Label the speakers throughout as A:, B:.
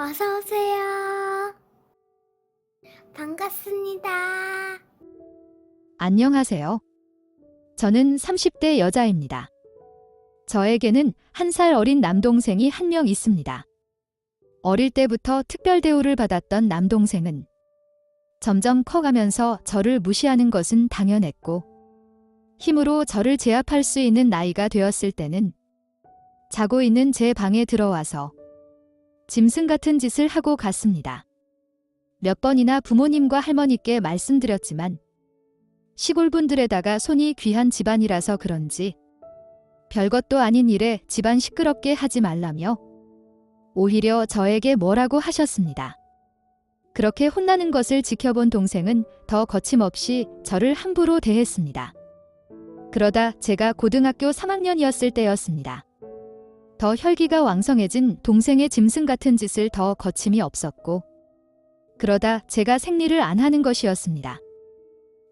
A: 어서 오세요. 반갑습니다.
B: 안녕하세요. 저는 30대 여자입니다. 저에게는 1살 어린 남동생이 한 명 있습니다. 어릴 때부터 특별 대우를 받았던 남동생은 점점 커가면서 저를 무시하는 것은 당연했고, 힘으로 저를 제압할 수 있는 나이가 되었을 때는 자고 있는 제 방에 들어와서 짐승 같은 짓을 하고 갔습니다. 몇 번이나 부모님과 할머니께 말씀드렸지만 시골 분들에다가 손이 귀한 집안이라서 그런지 별것도 아닌 일에 집안 시끄럽게 하지 말라며 오히려 저에게 뭐라고 하셨습니다. 그렇게 혼나는 것을 지켜본 동생은 더 거침없이 저를 함부로 대했습니다. 그러다 제가 고등학교 3학년이었을 때였습니다. 더 혈기가 왕성해진 동생의 짐승 같은 짓을 더 거침이 없었고, 그러다 제가 생리를 안 하는 것이었습니다.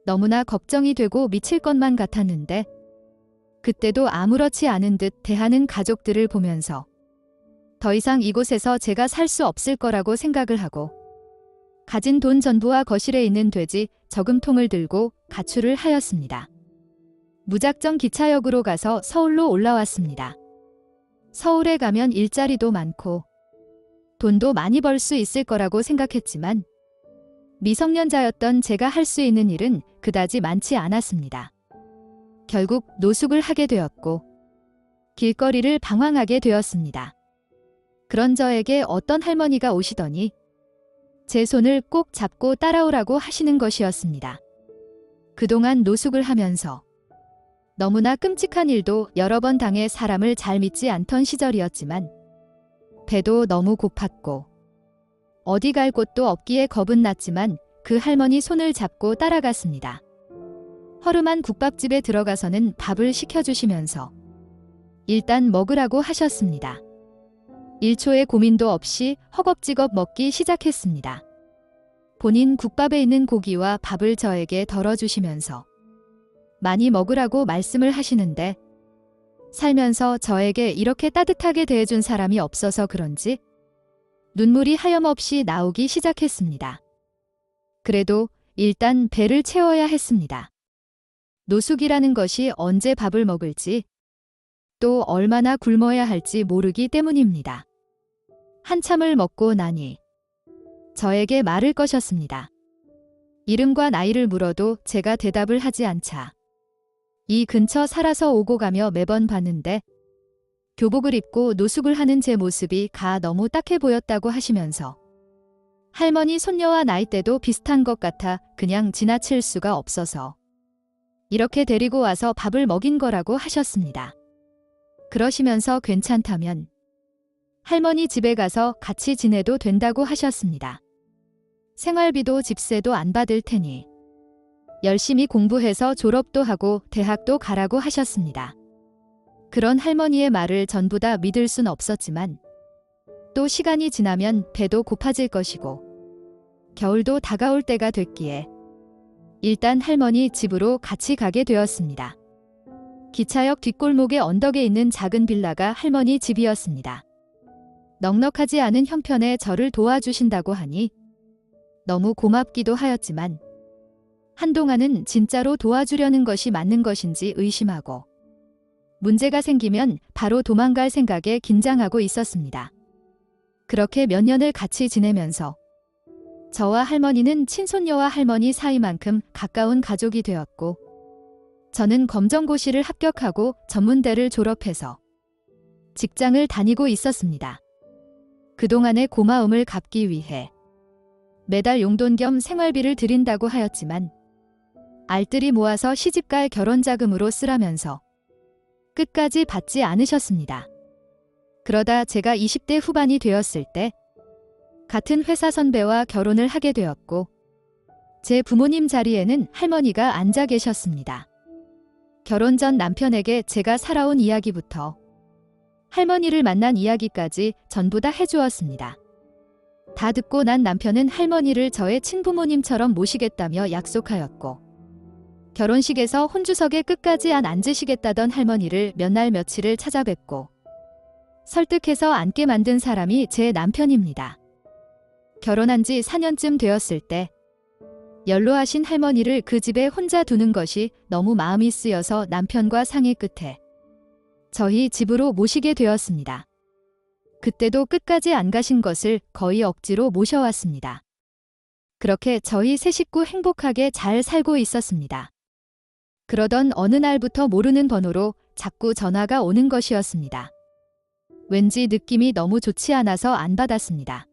B: 너무나 걱정이 되고 미칠 것만 같았는데, 그때도 아무렇지 않은 듯 대하는 가족들을 보면서 더 이상 이곳에서 제가 살 수 없을 거라고 생각을 하고, 가진 돈 전부와 거실에 있는 돼지 저금통을 들고 가출을 하였습니다. 무작정 기차역으로 가서 서울로 올라왔습니다. 서울에 가면 일자리도 많고 돈도 많이 벌 수 있을 거라고 생각했지만 미성년자였던 제가 할 수 있는 일은 그다지 많지 않았습니다. 결국 노숙을 하게 되었고 길거리를 방황하게 되었습니다. 그런 저에게 어떤 할머니가 오시더니 제 손을 꼭 잡고 따라오라고 하시는 것이었습니다. 그동안 노숙을 하면서 너무나 끔찍한 일도 여러 번 당해 사람을 잘 믿지 않던 시절이었지만 배도 너무 고팠고 어디 갈 곳도 없기에 겁은 났지만 그 할머니 손을 잡고 따라갔습니다. 허름한 국밥집에 들어가서는 밥을 시켜주시면서 일단 먹으라고 하셨습니다. 1초의 고민도 없이 허겁지겁 먹기 시작했습니다. 본인 국밥에 있는 고기와 밥을 저에게 덜어주시면서 많이 먹으라고 말씀을 하시는데, 살면서 저에게 이렇게 따뜻하게 대해준 사람이 없어서 그런지 눈물이 하염없이 나오기 시작했습니다. 그래도 일단 배를 채워야 했습니다. 노숙이라는 것이 언제 밥을 먹을지, 또 얼마나 굶어야 할지 모르기 때문입니다. 한참을 먹고 나니 저에게 말을 거셨습니다. 이름과 나이를 물어도 제가 대답을 하지 않자 이 근처 살아서 오고 가며 매번 봤는데 교복을 입고 노숙을 하는 제 모습이 너무 딱해 보였다고 하시면서 할머니 손녀와 나이대도 비슷한 것 같아 그냥 지나칠 수가 없어서 이렇게 데리고 와서 밥을 먹인 거라고 하셨습니다. 그러시면서 괜찮다면 할머니 집에 가서 같이 지내도 된다고 하셨습니다. 생활비도 집세도 안 받을 테니 열심히 공부해서 졸업도 하고 대학도 가라고 하셨습니다. 그런 할머니의 말을 전부 다 믿을 순 없었지만 또 시간이 지나면 배도 고파질 것이고 겨울도 다가올 때가 됐기에 일단 할머니 집으로 같이 가게 되었습니다. 기차역 뒷골목의 언덕에 있는 작은 빌라가 할머니 집이었습니다. 넉넉하지 않은 형편에 저를 도와주신다고 하니 너무 고맙기도 하였지만 한동안은 진짜로 도와주려는 것이 맞는 것인지 의심하고 문제가 생기면 바로 도망갈 생각에 긴장하고 있었습니다. 그렇게 몇 년을 같이 지내면서 저와 할머니는 친손녀와 할머니 사이만큼 가까운 가족이 되었고, 저는 검정고시를 합격하고 전문대를 졸업해서 직장을 다니고 있었습니다. 그동안의 고마움을 갚기 위해 매달 용돈 겸 생활비를 드린다고 하였지만 알뜰히 모아서 시집갈 결혼자금으로 쓰라면서 끝까지 받지 않으셨습니다. 그러다 제가 20대 후반이 되었을 때 같은 회사 선배와 결혼을 하게 되었고, 제 부모님 자리에는 할머니가 앉아 계셨습니다. 결혼 전 남편에게 제가 살아온 이야기부터 할머니를 만난 이야기까지 전부 다 해주었습니다. 다 듣고 난 남편은 할머니를 저의 친부모님처럼 모시겠다며 약속하였고, 결혼식에서 혼주석에 끝까지 앉으시겠다던 할머니를 몇 날 며칠을 찾아뵙고 설득해서 앉게 만든 사람이 제 남편입니다. 결혼한 지 4년쯤 되었을 때 연로하신 할머니를 그 집에 혼자 두는 것이 너무 마음이 쓰여서 남편과 상의 끝에 저희 집으로 모시게 되었습니다. 그때도 끝까지 안 가신 것을 거의 억지로 모셔왔습니다. 그렇게 저희 세 식구 행복하게 잘 살고 있었습니다. 그러던 어느 날부터 모르는 번호로 자꾸 전화가 오는 것이었습니다. 왠지 느낌이 너무 좋지 않아서 안 받았습니다.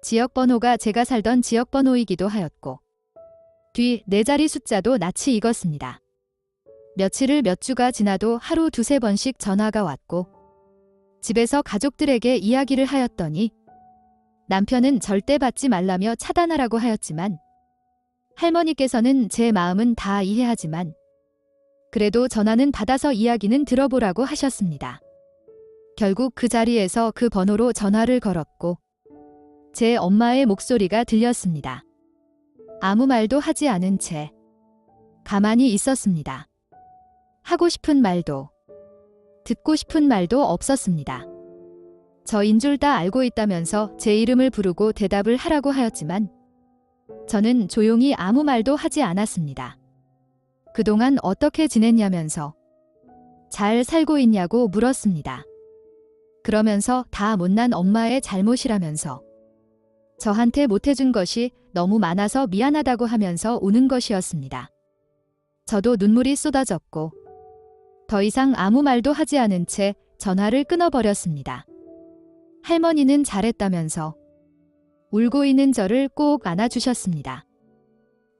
B: 지역번호가 제가 살던 지역번호이기도 하였고 뒤 4자리 숫자도 낯이 익었습니다. 며칠을 몇 주가 지나도 하루 2~3번씩 전화가 왔고 집에서 가족들에게 이야기를 하였더니 남편은 절대 받지 말라며 차단하라고 하였지만 할머니께서는 제 마음은 다 이해하지만 그래도 전화는 받아서 이야기는 들어보라고 하셨습니다. 결국 그 자리에서 그 번호로 전화를 걸었고 제 엄마의 목소리가 들렸습니다. 아무 말도 하지 않은 채 가만히 있었습니다. 하고 싶은 말도 듣고 싶은 말도 없었습니다. 저인 줄 다 알고 있다면서 제 이름을 부르고 대답을 하라고 하였지만 저는 조용히 아무 말도 하지 않았습니다. 그동안 어떻게 지냈냐면서 잘 살고 있냐고 물었습니다. 그러면서 다 못난 엄마의 잘못이라면서 저한테 못해준 것이 너무 많아서 미안하다고 하면서 우는 것이었습니다. 저도 눈물이 쏟아졌고 더 이상 아무 말도 하지 않은 채 전화를 끊어버렸습니다. 할머니는 잘했다면서 울고 있는 저를 꼭 안아주셨습니다.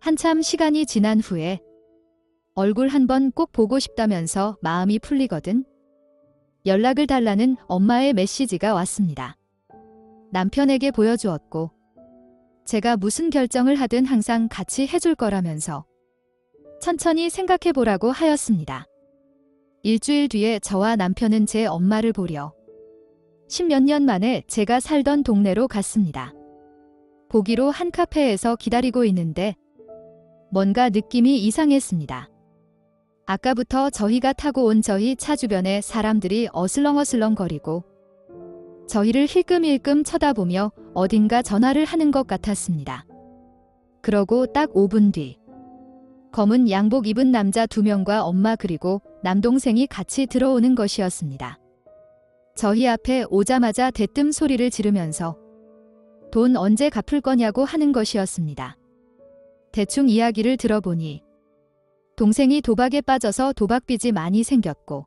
B: 한참 시간이 지난 후에 얼굴 한번 꼭 보고 싶다면서 마음이 풀리거든 연락을 달라는 엄마의 메시지가 왔습니다. 남편에게 보여주었고 제가 무슨 결정을 하든 항상 같이 해줄 거라면서 천천히 생각해보라고 하였습니다. 일주일 뒤에 저와 남편은 제 엄마를 보려 10몇 년 만에 제가 살던 동네로 갔습니다. 보기로 한 카페에서 기다리고 있는데 뭔가 느낌이 이상했습니다. 아까부터 저희가 타고 온 저희 차 주변에 사람들이 어슬렁어슬렁 거리고 저희를 힐끔힐끔 쳐다보며 어딘가 전화를 하는 것 같았습니다. 그러고 딱 5분 뒤 검은 양복 입은 남자 2명과 엄마 그리고 남동생이 같이 들어오는 것이었습니다. 저희 앞에 오자마자 대뜸 소리를 지르면서 돈 언제 갚을 거냐고 하는 것이었습니다. 대충 이야기를 들어보니 동생이 도박에 빠져서 도박빚이 많이 생겼고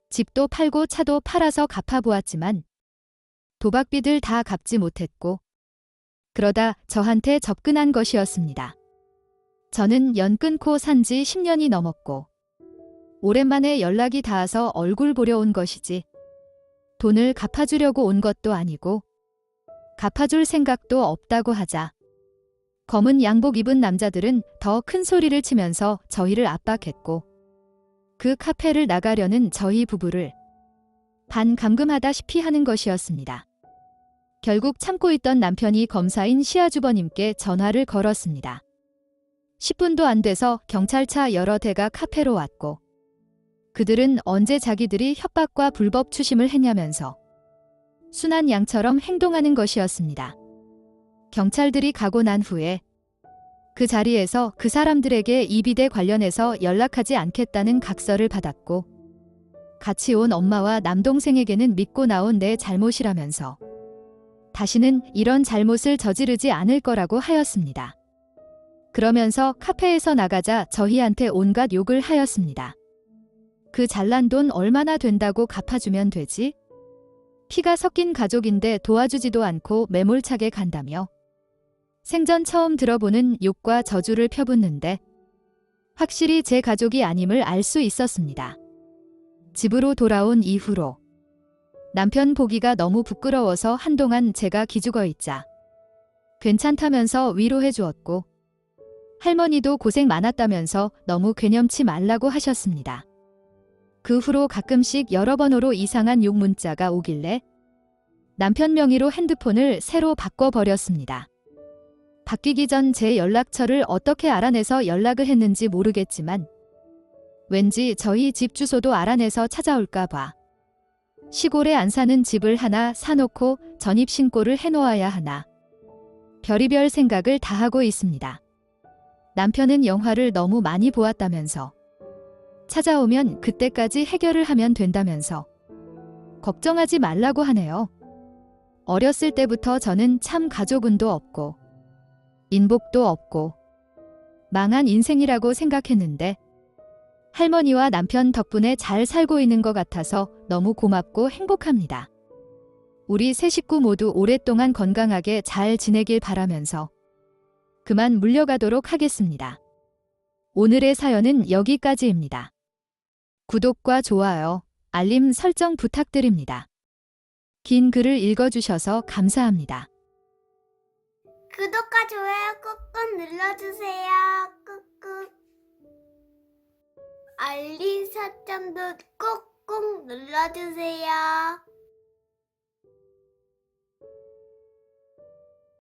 B: 집도 팔고 차도 팔아서 갚아보았지만 도박빚을 다 갚지 못했고 그러다 저한테 접근한 것이었습니다. 저는 연 끊고 산 지 10년이 넘었고 오랜만에 연락이 닿아서 얼굴 보려 온 것이지 돈을 갚아주려고 온 것도 아니고 갚아줄 생각도 없다고 하자 검은 양복 입은 남자들은 더 큰 소리를 치면서 저희를 압박했고 그 카페를 나가려는 저희 부부를 반감금하다시피 하는 것이었습니다. 결국 참고 있던 남편이 검사인 시아주버님께 전화를 걸었습니다. 10분도 안 돼서 경찰차 여러 대가 카페로 왔고 그들은 언제 자기들이 협박과 불법 추심을 했냐면서 순한 양처럼 행동하는 것이었습니다. 경찰들이 가고 난 후에 그 자리에서 그 사람들에게 이비대 관련해서 연락하지 않겠다는 각서를 받았고 같이 온 엄마와 남동생에게는 믿고 나온 내 잘못이라면서 다시는 이런 잘못을 저지르지 않을 거라고 하였습니다. 그러면서 카페에서 나가자 저희한테 온갖 욕을 하였습니다. 그 잘난 돈 얼마나 된다고 갚아주면 되지? 피가 섞인 가족인데 도와주지도 않고 매몰차게 간다며 생전 처음 들어보는 욕과 저주를 펴붓는데 확실히 제 가족이 아님을 알 수 있었습니다. 집으로 돌아온 이후로 남편 보기가 너무 부끄러워서 한동안 제가 기죽어 있자 괜찮다면서 위로해 주었고 할머니도 고생 많았다면서 너무 괴념치 말라고 하셨습니다. 그 후로 가끔씩 여러 번호로 이상한 욕 문자가 오길래 남편 명의로 핸드폰을 새로 바꿔버렸습니다. 바뀌기 전 제 연락처를 어떻게 알아내서 연락을 했는지 모르겠지만 왠지 저희 집 주소도 알아내서 찾아올까 봐 시골에 안 사는 집을 하나 사놓고 전입신고를 해놓아야 하나 별의별 생각을 다 하고 있습니다. 남편은 영화를 너무 많이 보았다면서 찾아오면 그때까지 해결을 하면 된다면서 걱정하지 말라고 하네요. 어렸을 때부터 저는 참 가족운도 없고 인복도 없고 망한 인생이라고 생각했는데 할머니와 남편 덕분에 잘 살고 있는 것 같아서 너무 고맙고 행복합니다. 우리 세 식구 모두 오랫동안 건강하게 잘 지내길 바라면서 그만 물러가도록 하겠습니다. 오늘의 사연은 여기까지입니다. 구독과 좋아요, 알림 설정 부탁드립니다. 긴 글을 읽어주셔서 감사합니다.
A: 구독과 좋아요 꾹꾹 눌러주세요. 꾹꾹. 알림 설정도 꾹꾹 눌러주세요.